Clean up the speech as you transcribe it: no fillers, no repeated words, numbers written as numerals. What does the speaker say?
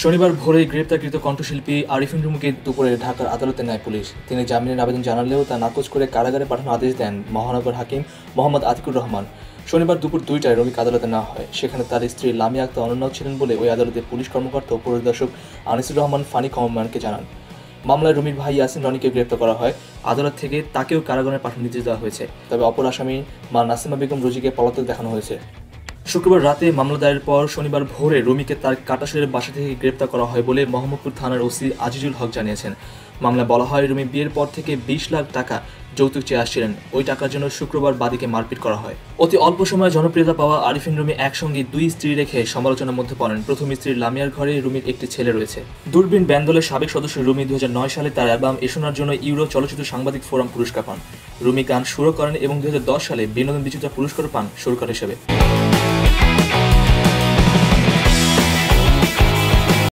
শনিবার ভোরে গ্রেপ্তারকৃত কণ্ঠশিল্পী আরিফিন রুমিকে দুপুরে ঢাকার আদালতে নেয় পুলিশ। তিনি জামিনের আবেদন জানালেও তা নাকচ করে কারাগারে পাঠানোর আদেশ দেন মহানগর হাকিম মোহাম্মদ আতিকুর রহমান। শনিবার দুপুর 2টায় রুমিকে আদালতে নেওয়া হয়। সেখানে তার স্ত্রী লামিয়া আক্তার অনন্যাও ছিলেন বলে ওই আদালতে পুলিশ কর্মকর্তা ও পরিদর্শক আনিসুর রহমান ফানি কমরকে জানান। মামলায় রুমির ভাই ইয়াসিন রনিকে গ্রেপ্তার করা হয়। আদালত থেকে তাকেও কারাগারে পাঠানোর নির্দেশ দেওয়া হয়েছে। তবে অপর আসামি মা নাসিমা বেগম রোজিকে পলাতক দেখানো হয়েছে। শুক্রবার রাতে মামলা দায়েরের পর শনিবার ভোরে রুমিকে তার কাটাশরের বাসা থেকে গ্রেপ্তার করা হয় বলে মোহাম্মদপুর থানার ওসি আজিজুল হক জানিয়েছেন। মামলায় বলা হয়, রুমি বিয়ের পর থেকে 20 লাখ টাকা যৌতুক চেয়ে আসছিলেন। ওই টাকার জন্য শুক্রবার বাদীকে মারপিট করা হয়। অতি অল্প সময়ে জনপ্রিয়তা পাওয়া আরিফিন রুমি একসঙ্গে 2 স্ত্রী রেখে সমালোচনার মধ্যে পড়েন। প্রথম স্ত্রী লামিয়ার ঘরে রুমির একটি ছেলে রয়েছে। দূরবীন ব্যান্ড দলের সাবেক সদস্য রুমি 2009 সালে তার অ্যালবাম এশোনার জন্য ইউরো চলচ্চিত্র সাংবাদিক ফোরাম পুরস্কার পান। রুমি গান সুরও করেন এবং 2010 সালে বিনোদন বিচিত্রা পুরস্কার পান সুরকার হিসেবে।